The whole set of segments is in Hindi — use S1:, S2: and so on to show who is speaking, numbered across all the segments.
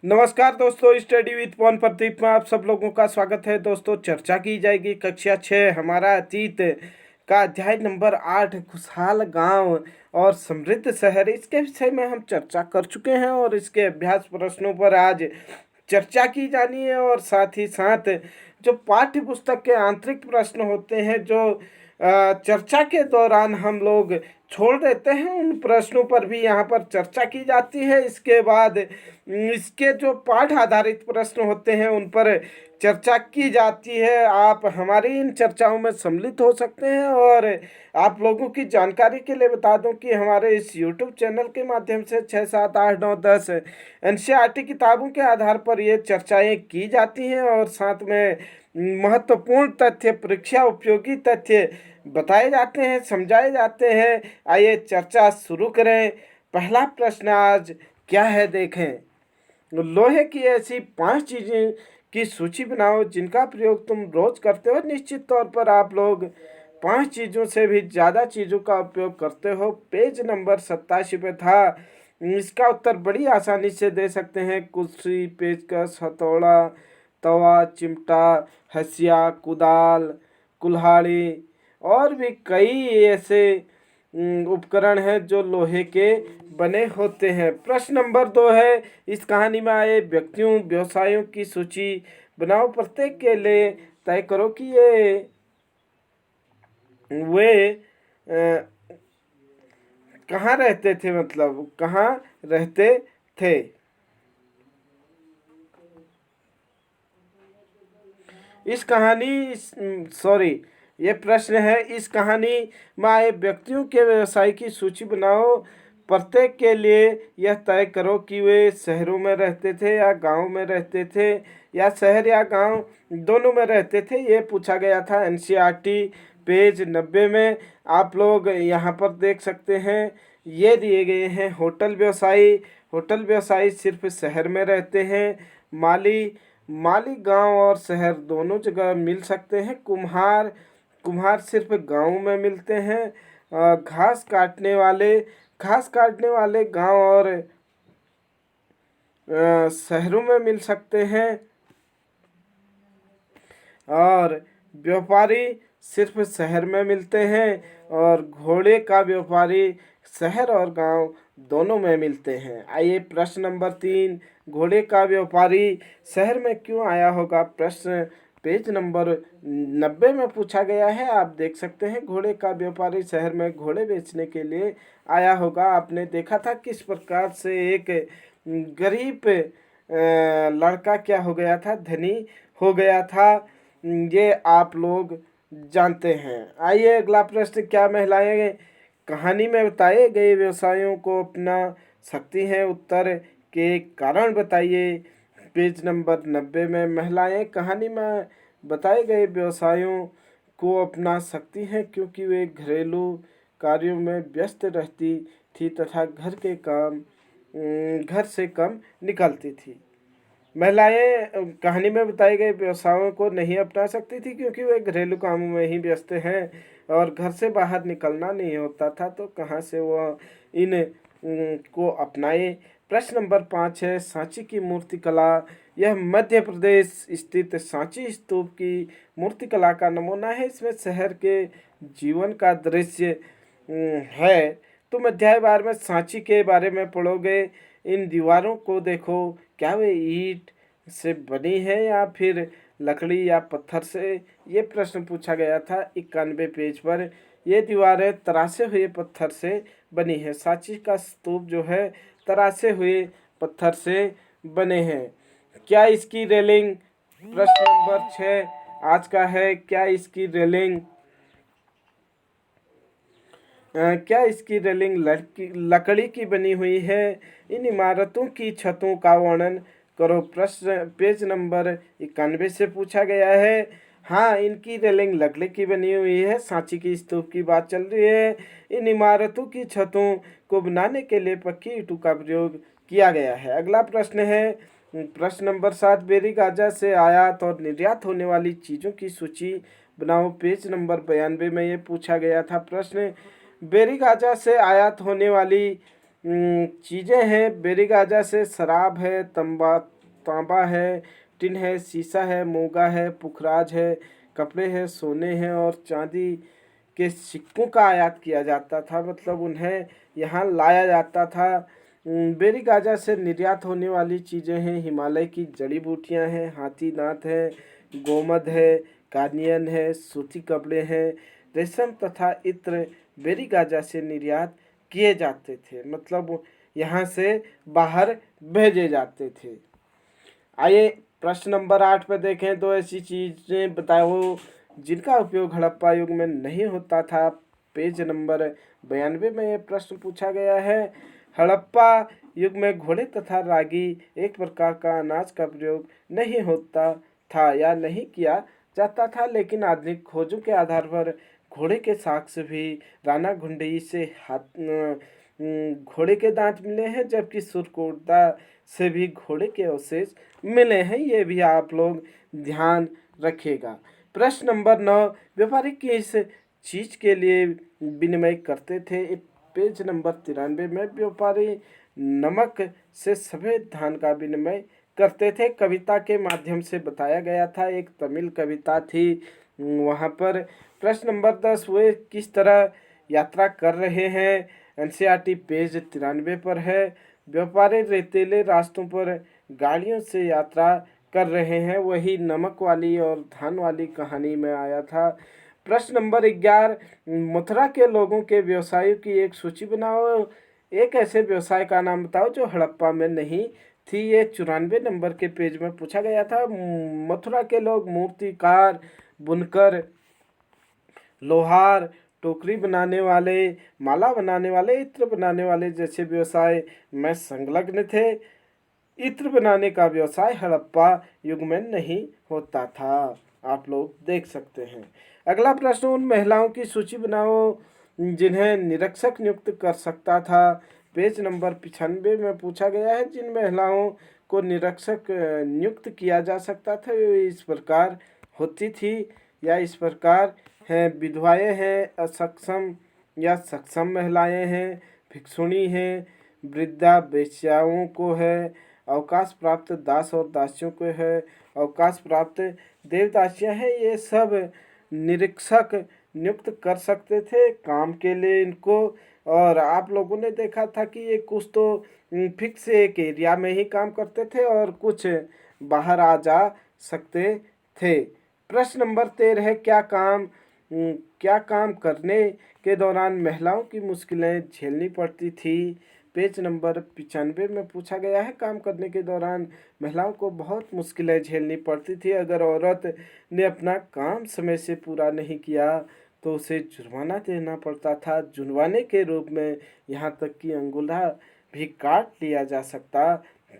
S1: नमस्कार दोस्तों, स्टडी विद पवन प्रदीप में आप सब लोगों का स्वागत है। दोस्तों, चर्चा की जाएगी कक्षा 6 हमारा अतीत का अध्याय नंबर 8 खुशहाल गांव और समृद्ध शहर। इसके विषय में हम चर्चा कर चुके हैं और इसके अभ्यास प्रश्नों पर आज चर्चा की जानी है। और साथ ही साथ जो पाठ्य पुस्तक के आंतरिक प्रश्न होते हैं, जो चर्चा के दौरान हम लोग छोड़ देते हैं, उन प्रश्नों पर भी यहाँ पर चर्चा की जाती है। इसके बाद इसके जो पाठ आधारित प्रश्न होते हैं उन पर चर्चा की जाती है। आप हमारी इन चर्चाओं में सम्मिलित हो सकते हैं। और आप लोगों की जानकारी के लिए बता दूं कि हमारे इस YouTube चैनल के माध्यम से 6, 7, 8, 9, 10 NCERT किताबों के आधार पर ये चर्चाएं की जाती हैं और साथ में महत्वपूर्ण तथ्य, परीक्षा उपयोगी तथ्य बताए जाते हैं, समझाए जाते हैं। आइए चर्चा शुरू करें। पहला प्रश्न आज क्या है, देखें। लोहे की ऐसी 5 चीज़ें की सूची बनाओ जिनका प्रयोग तुम रोज करते हो। निश्चित तौर पर आप लोग 5 चीज़ों से भी ज़्यादा चीज़ों का उपयोग करते हो। पेज नंबर 87 पे था। इसका उत्तर बड़ी आसानी से दे सकते हैं। कुर्सी, पेचकस, हथौड़ा, तवा, चिमटा, हंसिया, कुदाल, कुल्हाड़ी और भी कई ऐसे उपकरण हैं जो लोहे के बने होते हैं। प्रश्न नंबर 2 है, इस कहानी में आए व्यक्तियों, व्यवसायों की सूची बनाओ। प्रत्येक के लिए तय करो कि वे कहाँ रहते थे, मतलब कहाँ रहते थे। इस कहानी सॉरी ये प्रश्न है, इस कहानी में आए व्यक्तियों के व्यवसाय की सूची बनाओ। प्रत्येक के लिए यह तय करो कि वे शहरों में रहते थे या गांव में रहते थे, या शहर या गांव दोनों में रहते थे। ये पूछा गया था NCERT पेज 90 में। आप लोग यहाँ पर देख सकते हैं, ये दिए गए हैं। होटल व्यवसायी सिर्फ शहर में रहते हैं। माली गांव और शहर दोनों जगह मिल सकते हैं। कुम्हार सिर्फ गांव में मिलते हैं। घास काटने वाले गांव और शहरों में मिल सकते हैं। और व्यापारी सिर्फ शहर में मिलते हैं। और घोड़े का व्यापारी शहर और गांव दोनों में मिलते हैं। आइए प्रश्न नंबर 3, घोड़े का व्यापारी शहर में क्यों आया होगा। प्रश्न पेज नंबर 90 में पूछा गया है। आप देख सकते हैं, घोड़े का व्यापारी शहर में घोड़े बेचने के लिए आया होगा। आपने देखा था किस प्रकार से एक गरीब लड़का क्या हो गया था, धनी हो गया था। ये आप लोग जानते हैं। आइए अगला प्रश्न, क्या महिलाएं कहानी में बताए गए व्यवसायों को अपना सकती हैं। उत्तर के कारण बताइए। पेज नंबर 90 में महिलाएं कहानी में बताए गए व्यवसायों को अपना सकती हैं क्योंकि वे घरेलू कार्यों में व्यस्त रहती थी तथा घर से कम निकलती थी। महिलाएं कहानी में बताए गए व्यवसायों को नहीं अपना सकती थी क्योंकि वे घरेलू कामों में ही व्यस्त हैं और घर से बाहर निकलना नहीं होता था, तो कहाँ से वो इन को अपनाए। प्रश्न नंबर 5 है, सांची की मूर्तिकला। यह मध्य प्रदेश स्थित सांची स्तूप की मूर्तिकला का नमूना है। इसमें शहर के जीवन का दृश्य है। तुम अध्याय 12 में सांची के बारे में पढ़ोगे। इन दीवारों को देखो, क्या वे ईंट से बनी है या फिर लकड़ी या पत्थर से। ये प्रश्न पूछा गया था 91 पेज पर। ये दीवारें तरासे हुए पत्थर से बनी है। सांची का स्तूप जो है तरासे हुए पत्थर से बने हैं। क्या इसकी रेलिंग, प्रश्न नंबर 6 आज का है, क्या इसकी रेलिंग लकड़ी की बनी हुई है। इन इमारतों की छतों का वर्णन करो। प्रश्न पेज नंबर 91 से पूछा गया है। हाँ, इनकी रेलिंग लकड़ी की बनी हुई है। सांची की स्तूप की बात चल रही है। इन इमारतों की छतों को बनाने के लिए पक्की ईंटों का प्रयोग किया गया है। अगला प्रश्न है प्रश्न नंबर 7, बेरी गाजा से आयात और निर्यात होने वाली चीज़ों की सूची बनाओ। पेज नंबर 92 में ये पूछा गया था प्रश्न। बेरी गाजा से आयात होने वाली चीज़ें हैं। बेरीगाजा से शराब है, तांबा है, टिन है, शीशा है, मोगा है, पुखराज है, कपड़े हैं, सोने हैं और चांदी के सिक्कों का आयात किया जाता था, मतलब उन्हें यहाँ लाया जाता था। बेरीगाजा से निर्यात होने वाली चीज़ें हैं, हिमालय की जड़ी बूटियाँ हैं, हाथी दांत है, गोमद है, कार्नियन है, सूती कपड़े हैं, रेशम तथा इत्र बेरीगाजा से निर्यात किए जाते थे, मतलब यहाँ से बाहर भेजे जाते थे। आइए प्रश्न नंबर 8 पे देखें। तो ऐसी चीज़ें बताओ जिनका उपयोग हड़प्पा युग में नहीं होता था। पेज नंबर 92 में ये प्रश्न पूछा गया है। हड़प्पा युग में घोड़े तथा रागी एक प्रकार का अनाज का प्रयोग नहीं होता था या नहीं किया जाता था, लेकिन आधुनिक खोजों के आधार पर घोड़े के साक्ष्य भी राना घुंडई से घोड़े के दांत मिले हैं, जबकि सुरकोटदा से भी घोड़े के अवशेष मिले हैं। ये भी आप लोग ध्यान रखिएगा। प्रश्न नंबर 9, व्यापारी किस चीज के लिए विनिमय करते थे। पेज नंबर 93 में व्यापारी नमक से सफेद धान का विनिमय करते थे। कविता के माध्यम से बताया गया था, एक तमिल कविता थी वहाँ पर। प्रश्न नंबर 10, वे किस तरह यात्रा कर रहे हैं। एनसीईआरटी पेज 93 पर है। व्यापारी रेतीले रास्तों पर गाड़ियों से यात्रा कर रहे हैं, वही नमक वाली और धान वाली कहानी में आया था। प्रश्न नंबर 11, मथुरा के लोगों के व्यवसायों की एक सूची बनाओ। एक ऐसे व्यवसाय का नाम बताओ जो हड़प्पा में नहीं थी। ये 94 नंबर के पेज में पूछा गया था। मथुरा के लोग मूर्तिकार, बुनकर, लोहार, टोकरी बनाने वाले, माला बनाने वाले, इत्र बनाने वाले जैसे व्यवसाय में संलग्न थे। इत्र बनाने का व्यवसाय हड़प्पा युग में नहीं होता था, आप लोग देख सकते हैं। अगला प्रश्न, उन महिलाओं की सूची बनाओ जिन्हें निरीक्षक नियुक्त कर सकता था। पेज नंबर 95 में पूछा गया है, जिन महिलाओं को निरीक्षक नियुक्त किया जा सकता था वे इस प्रकार होती थी या इस प्रकार हैं। विधवाएं हैं, असक्षम या सक्षम महिलाएं हैं, भिक्षुणी हैं, वृद्धा वेश्याओं को है, अवकाश प्राप्त दास और दासियों को है, अवकाश प्राप्त देवदासियां हैं। ये सब निरीक्षक नियुक्त कर सकते थे काम के लिए इनको। और आप लोगों ने देखा था कि ये कुछ तो फिक्स एक एरिया में ही काम करते थे और कुछ बाहर आ जा सकते थे। प्रश्न नंबर 13 है, क्या काम करने के दौरान महिलाओं की मुश्किलें झेलनी पड़ती थी। पेज नंबर 95 में पूछा गया है, काम करने के दौरान महिलाओं को बहुत मुश्किलें झेलनी पड़ती थी। अगर औरत ने अपना काम समय से पूरा नहीं किया तो उसे जुर्माना देना पड़ता था। जुर्माने के रूप में यहाँ तक कि अंगूठा भी काट लिया जा सकता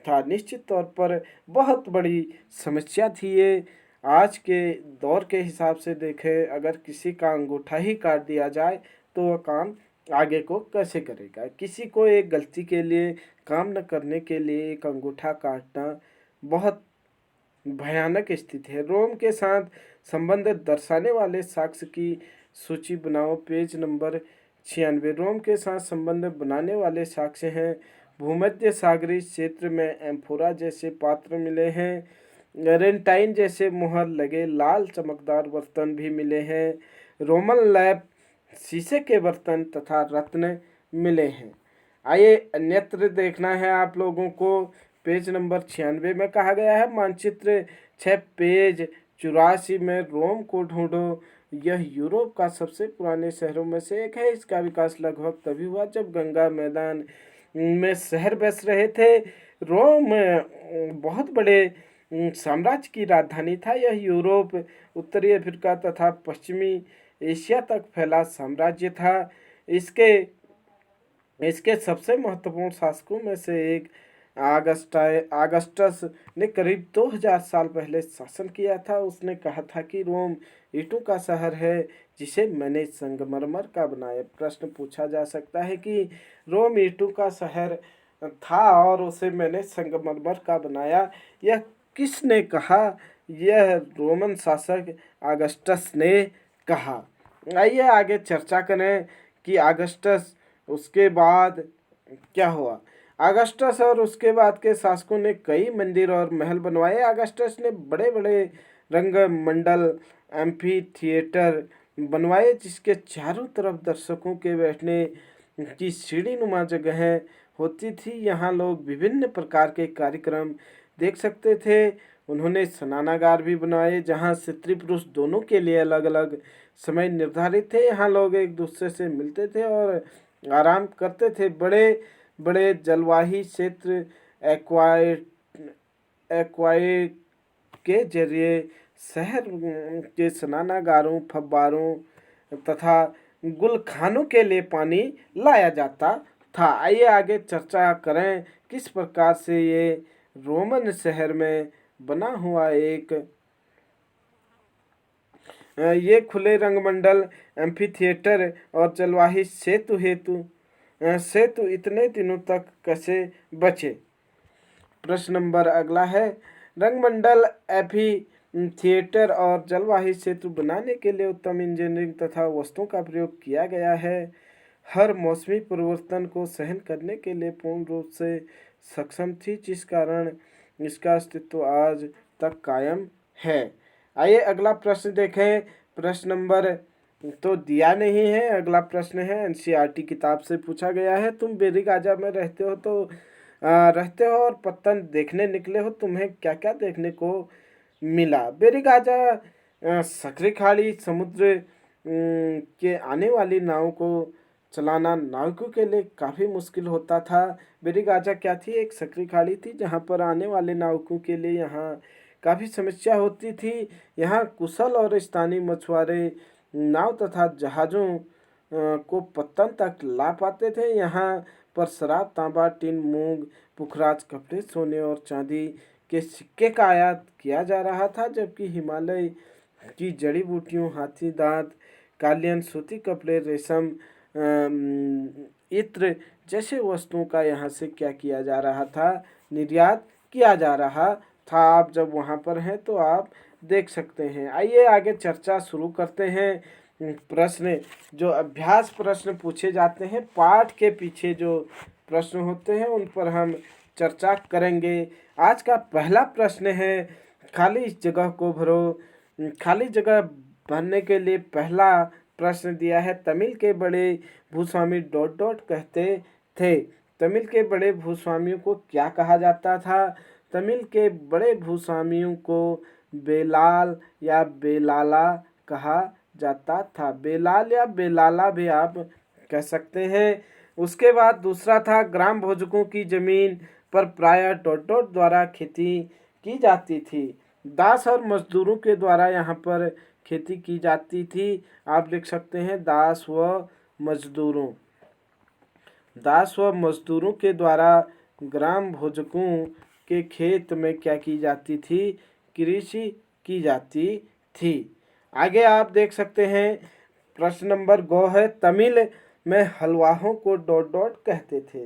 S1: था। निश्चित तौर पर बहुत बड़ी समस्या थी ये। आज के दौर के हिसाब से देखें, अगर किसी का अंगूठा ही काट दिया जाए तो वह काम आगे को कैसे करेगा। किसी को एक गलती के लिए, काम न करने के लिए एक अंगूठा काटना बहुत भयानक स्थिति है। रोम के साथ संबंध दर्शाने वाले साक्ष्य की सूची बनाओ। पेज नंबर 96, रोम के साथ संबंध बनाने वाले साक्ष्य हैं। भूमध्य सागरीय क्षेत्र में एम्फोरा जैसे पात्र मिले हैं, रेंटाइन जैसे मुहर लगे लाल चमकदार बर्तन भी मिले हैं, रोमन लैप शीशे के बर्तन तथा रत्न मिले हैं। आइए अन्यत्र देखना है आप लोगों को। पेज नंबर 96 में कहा गया है, मानचित्र 6 पेज 84 में रोम को ढूंढो। यह यूरोप का सबसे पुराने शहरों में से एक है। इसका विकास लगभग तभी हुआ जब गंगा मैदान में शहर बस रहे थे। रोम बहुत बड़े साम्राज्य की राजधानी था। यह यूरोप, उत्तरी अफ्रीका तथा पश्चिमी एशिया तक फैला साम्राज्य था। इसके इसके सबसे महत्वपूर्ण शासकों में से एक आगस्टस ने करीब 2000 साल पहले शासन किया था। उसने कहा था कि रोम ईंटों का शहर है जिसे मैंने संगमरमर का बनाया। प्रश्न पूछा जा सकता है कि रोम ईंटों का शहर था और उसे मैंने संगमरमर का बनाया, यह किसने कहा। यह रोमन शासक आगस्टस ने कहा। आइए आगे चर्चा करें कि आगस्टस उसके बाद क्या हुआ? अगस्टस और उसके बाद के शासकों ने कई मंदिर और महल बनवाए। अगस्टस ने बड़े बड़े रंग मंडल, एम्फी थिएटर बनवाए, जिसके चारों तरफ दर्शकों के बैठने की सीढ़ी नुमा जगहें होती थी। यहाँ लोग विभिन्न प्रकार के कार्यक्रम देख सकते थे। उन्होंने स्नानागार भी बनवाए, जहाँ स्त्री पुरुष दोनों के लिए अलग अलग समय निर्धारित थे। यहाँ लोग एक दूसरे से मिलते थे और आराम करते थे। बड़े बड़े जलवाही क्षेत्र एक्वाइड एक्वाइड के जरिए शहर के स्नानागारों, फव्वारों तथा गुलखानों के लिए पानी लाया जाता था। आइए आगे चर्चा करें किस प्रकार से ये रोमन शहर में बना हुआ एक ये खुले रंगमंडल, एम्फी थिएटर और जलवाही सेतु इतने दिनों तक कैसे बचे? प्रश्न नंबर अगला है, रंगमंडल, एम्फी थिएटर और जलवाही सेतु बनाने के लिए उत्तम इंजीनियरिंग तथा वस्तुओं का प्रयोग किया गया है। हर मौसमी परिवर्तन को सहन करने के लिए पूर्ण रूप से सक्षम थी, जिस कारण इसका अस्तित्व आज तक कायम है। आइए अगला प्रश्न देखें। प्रश्न नंबर तो दिया नहीं है। अगला प्रश्न है, एनसीईआरटी किताब से पूछा गया है। तुम बेरी गाजा में रहते हो और पत्तन देखने निकले हो, तुम्हें क्या क्या देखने को मिला? बेरी गाजा सकरी खाड़ी समुद्र के आने वाली नाव को चलाना नाविकों के लिए काफ़ी मुश्किल होता था। बेरी गाजा क्या थी? एक सकरी खाड़ी थी जहाँ पर आने वाले नाविकों के लिए यहाँ काफ़ी समस्या होती थी। यहाँ कुशल और स्थानीय मछुआरे नाव तथा जहाज़ों को पत्तन तक ला पाते थे। यहाँ पर शराब, तांबा, टिन, मूंग, पुखराज, कपड़े, सोने और चांदी के सिक्के का आयात किया जा रहा था, जबकि हिमालय की जड़ी बूटियों, हाथी दांत, कालीन, सूती कपड़े, रेशम, इत्र जैसे वस्तुओं का यहाँ से क्या किया जा रहा था? निर्यात किया जा रहा था। आप जब वहाँ पर हैं तो आप देख सकते हैं। आइए आगे चर्चा शुरू करते हैं। प्रश्न जो अभ्यास प्रश्न पूछे जाते हैं, पाठ के पीछे जो प्रश्न होते हैं उन पर हम चर्चा करेंगे। आज का पहला प्रश्न है, खाली जगह को भरो। खाली जगह भरने के लिए पहला प्रश्न दिया है, तमिल के बड़े भूस्वामी डॉट डॉट कहते थे। तमिल के बड़े भूस्वामियों को क्या कहा जाता था? तमिल के बड़े भूस्वामियों को बेलाल या बेलाला कहा जाता था। बेलाल या बेलाला भी आप कह सकते हैं। उसके बाद दूसरा था, ग्राम भोजकों की जमीन पर प्रायः डॉट डॉट द्वारा खेती की जाती थी। दास और मजदूरों के द्वारा यहाँ पर खेती की जाती थी। आप लिख सकते हैं, दास व मजदूरों के द्वारा ग्राम भोजकों के खेत में क्या की जाती थी? कृषि की जाती थी। आगे आप देख सकते हैं, प्रश्न नंबर 2 है, तमिल में हलवाहों को डॉट डॉट कहते थे।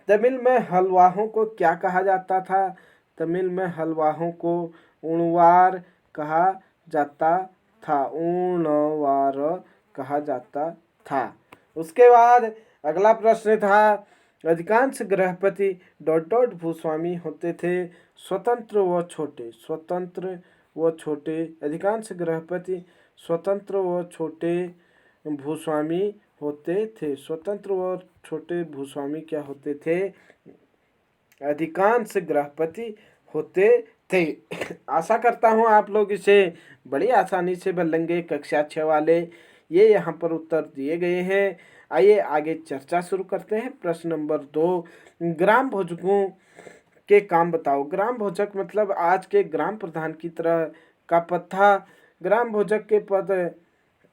S1: तमिल में हलवाहों को क्या कहा जाता था? तमिल में हलवाहों को उणवार कहा जाता था। उणवार कहा जाता था। उसके बाद अगला प्रश्न था, अधिकांश गृहपति डॉट डॉट भूस्वामी होते थे, स्वतंत्र व छोटे। अधिकांश गृहपति स्वतंत्र व छोटे भूस्वामी होते थे। स्वतंत्र व छोटे भूस्वामी क्या होते थे? अधिकांश गृहपति होते थे। आशा करता हूँ आप लोग इसे बड़ी आसानी से भर लेंगे। कक्षा 6 वाले ये यहाँ पर उत्तर दिए गए हैं। आइए आगे चर्चा शुरू करते हैं। प्रश्न नंबर 2, ग्राम भोजकों के काम बताओ। ग्राम भोजक मतलब आज के ग्राम प्रधान की तरह का पद था। ग्राम भोजक के पद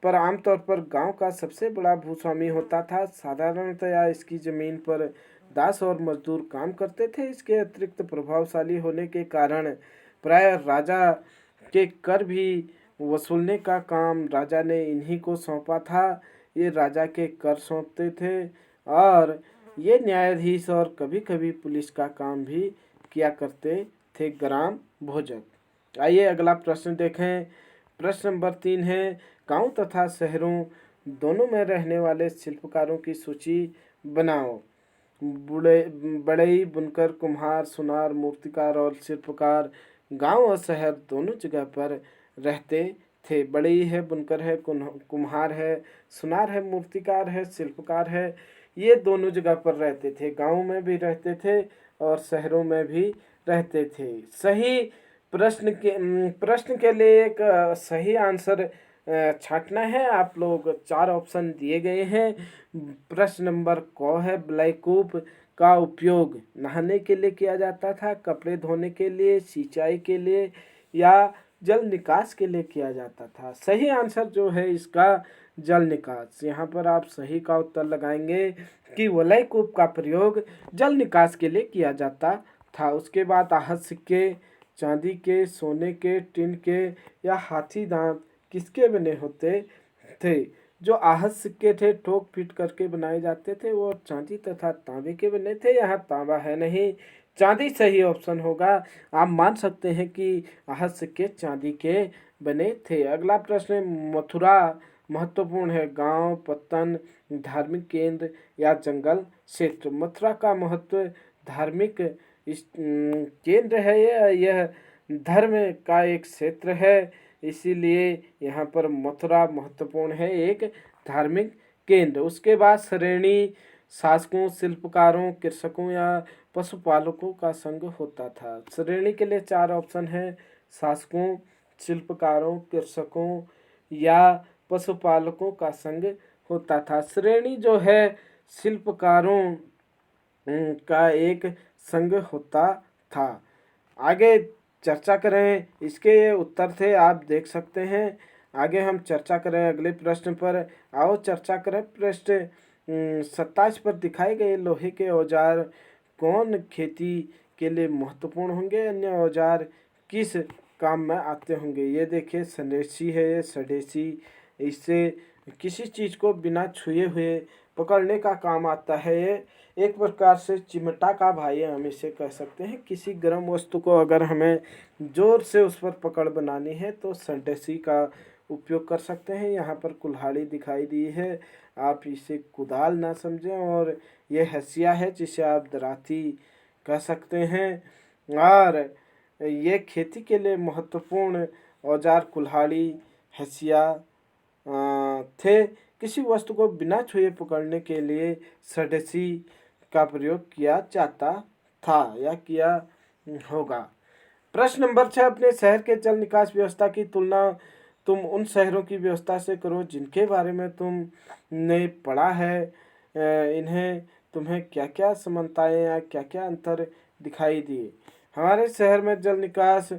S1: पर आमतौर पर गांव का सबसे बड़ा भूस्वामी होता था। साधारणतया इसकी जमीन पर दास और मजदूर काम करते थे। इसके अतिरिक्त प्रभावशाली होने के कारण प्रायः राजा के कर भी वसूलने का काम राजा ने इन्हीं को सौंपा था। ये राजा के कर सौंपते थे और ये न्यायाधीश और कभी कभी पुलिस का काम भी किया करते थे ग्राम भोजक। आइए अगला प्रश्न देखें। प्रश्न नंबर 3 है, गांव तथा शहरों दोनों में रहने वाले शिल्पकारों की सूची बनाओ। बुड़े बढ़ई, बुनकर, कुम्हार, सुनार, मूर्तिकार और शिल्पकार गांव और शहर दोनों जगह पर रहते थे। बढ़ई है, बुनकर है, कुम्हार है, सुनार है, मूर्तिकार है, शिल्पकार है, ये दोनों जगह पर रहते थे। गांव में भी रहते थे और शहरों में भी रहते थे। सही प्रश्न के लिए एक सही आंसर छांटना है। आप लोग 4 ऑप्शन दिए गए हैं। प्रश्न नंबर क है, ब्लैकूप का उपयोग नहाने के लिए किया जाता था, कपड़े धोने के लिए, सिंचाई के लिए या जल निकास के लिए किया जाता था। सही आंसर जो है इसका जल निकास। यहाँ पर आप सही का उत्तर लगाएंगे कि वलय कूप का प्रयोग जल निकास के लिए किया जाता था। उसके बाद आहत सिक्के चांदी के, सोने के, टिन के या हाथी दांत किसके बने होते थे? जो आहत सिक्के थे ठोक पीट करके बनाए जाते थे वो चांदी तथा तांबे के बने थे। यहाँ तांबा है नहीं, चांदी सही ऑप्शन होगा। आप मान सकते हैं कि आहत सिक्के चांदी के बने थे। अगला प्रश्न, मथुरा महत्वपूर्ण है, गांव, पत्तन, धार्मिक केंद्र या जंगल क्षेत्र? मथुरा का महत्व धार्मिक केंद्र है। यह धर्म का एक क्षेत्र है, इसीलिए यहाँ पर मथुरा महत्वपूर्ण है, एक धार्मिक केंद्र। उसके बाद श्रेणी शासकों, शिल्पकारों, कृषकों या पशुपालकों का संघ होता था। श्रेणी के लिए 4 ऑप्शन है, शासकों, शिल्पकारों, कृषकों या पशुपालकों का संघ होता था। श्रेणी जो है शिल्पकारों का एक संघ होता था। आगे चर्चा करें, इसके उत्तर थे आप देख सकते हैं। आगे हम चर्चा करें अगले प्रश्न पर। आओ चर्चा करें प्रश्न 27 पर दिखाए गए लोहे के औजार कौन खेती के लिए महत्वपूर्ण होंगे? अन्य औजार किस काम में आते होंगे? ये देखिए संदेशी है, ये स्वदेशी, इससे किसी चीज़ को बिना छुए हुए पकड़ने का काम आता है। ये एक प्रकार से चिमटा का भाई हम इसे कह सकते हैं। किसी गर्म वस्तु को अगर हमें जोर से उस पर पकड़ बनानी है तो संदेशी का उपयोग कर सकते हैं। यहाँ पर कुल्हाड़ी दिखाई दी है, आप इसे कुदाल ना समझें, और ये हसिया है जिसे आप दराती कह सकते हैं। और ये खेती के लिए महत्वपूर्ण औजार कुल्हाड़ी, हसिया थे। किसी वस्तु को बिना छुए पकड़ने के लिए सडेसी का प्रयोग किया जाता था या किया होगा। प्रश्न नंबर 6, अपने शहर के जल निकास व्यवस्था की तुलना तुम उन शहरों की व्यवस्था से करो जिनके बारे में तुमने पढ़ा है। इन्हें तुम्हें क्या क्या समानताएं या क्या क्या अंतर दिखाई दिए? हमारे शहर में जल निकास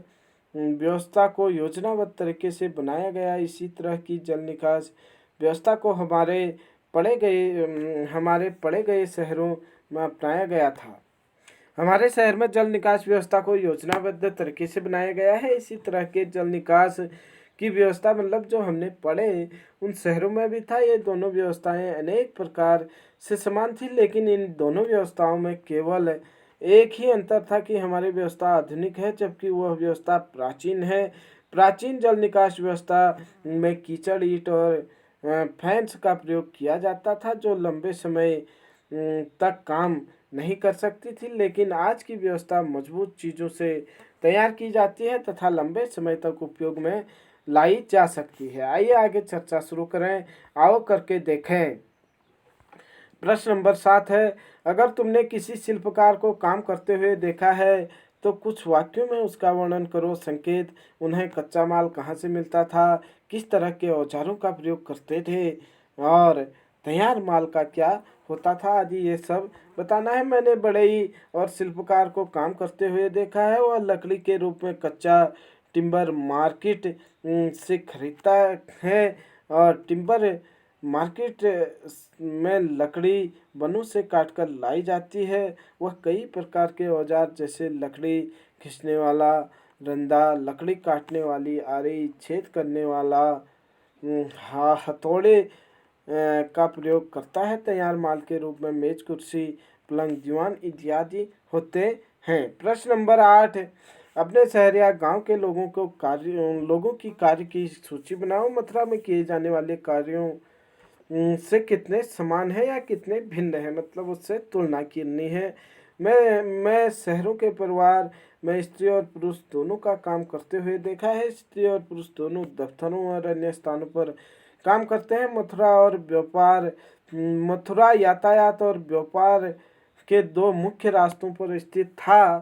S1: व्यवस्था को योजनाबद्ध तरीके से बनाया गया। इसी तरह की जल निकास व्यवस्था को हमारे पढ़े गए शहरों में अपनाया गया था। हमारे शहर में जल निकास व्यवस्था को योजनाबद्ध तरीके से बनाया गया है। इसी तरह के जल निकास की व्यवस्था मतलब जो हमने पढ़े उन शहरों में भी था। ये दोनों व्यवस्थाएं अनेक प्रकार से समान थी, लेकिन इन दोनों व्यवस्थाओं में केवल एक ही अंतर था कि हमारी व्यवस्था आधुनिक है जबकि वह व्यवस्था प्राचीन है। प्राचीन जल निकास व्यवस्था में कीचड़, ईंट और फैंस का प्रयोग किया जाता था जो लंबे समय तक काम नहीं कर सकती थी, लेकिन आज की व्यवस्था मजबूत चीज़ों से तैयार की जाती है तथा लंबे समय तक उपयोग में लाई जा सकती है। आइए आगे चर्चा शुरू करें, आओ करके देखें। प्रश्न नंबर 7 है, अगर तुमने किसी शिल्पकार को काम करते हुए देखा है तो कुछ वाक्यों में उसका वर्णन करो। संकेत, उन्हें कच्चा माल कहाँ से मिलता था, किस तरह के औजारों का प्रयोग करते थे और तैयार माल का क्या होता था आदि ये सब बताना है। मैंने बढ़ई और शिल्पकार को काम करते हुए देखा है। वह लकड़ी के रूप में कच्चा टिम्बर मार्केट से खरीदता है और टिम्बर मार्केट में लकड़ी वनों से काटकर लाई जाती है। वह कई प्रकार के औजार जैसे लकड़ी खींचने वाला रंदा, लकड़ी काटने वाली आरी, छेद करने वाला हथौड़े का प्रयोग करता है। तैयार माल के रूप में मेज, कुर्सी, पलंग, दीवान इत्यादि होते हैं। प्रश्न नंबर 8, अपने शहर या गांव के लोगों की कार्य की सूची बनाओ। मथुरा में किए जाने वाले कार्यों से कितने समान है या कितने भिन्न है, मतलब उससे तुलना करनी है। मैं शहरों के परिवार में स्त्री और पुरुष दोनों का काम करते हुए देखा है। स्त्री और पुरुष दोनों दफ्तरों और अन्य स्थानों पर काम करते हैं। मथुरा यातायात और व्यापार के दो मुख्य रास्तों पर स्थित था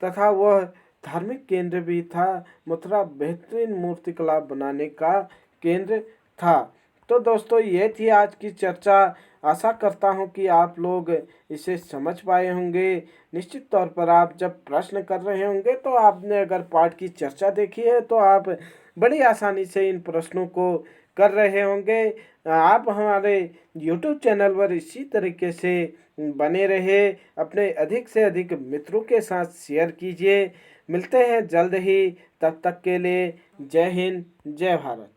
S1: तथा वह धार्मिक केंद्र भी था। मथुरा बेहतरीन मूर्तिकला बनाने का केंद्र था। तो दोस्तों ये थी आज की चर्चा। आशा करता हूँ कि आप लोग इसे समझ पाए होंगे। निश्चित तौर पर आप जब प्रश्न कर रहे होंगे तो आपने अगर पाठ की चर्चा देखी है तो आप बड़ी आसानी से इन प्रश्नों को कर रहे होंगे। आप हमारे YouTube चैनल पर इसी तरीके से बने रहे, अपने अधिक से अधिक मित्रों के साथ शेयर कीजिए। मिलते हैं जल्द ही, तब तक के लिए जय हिंद, जय भारत।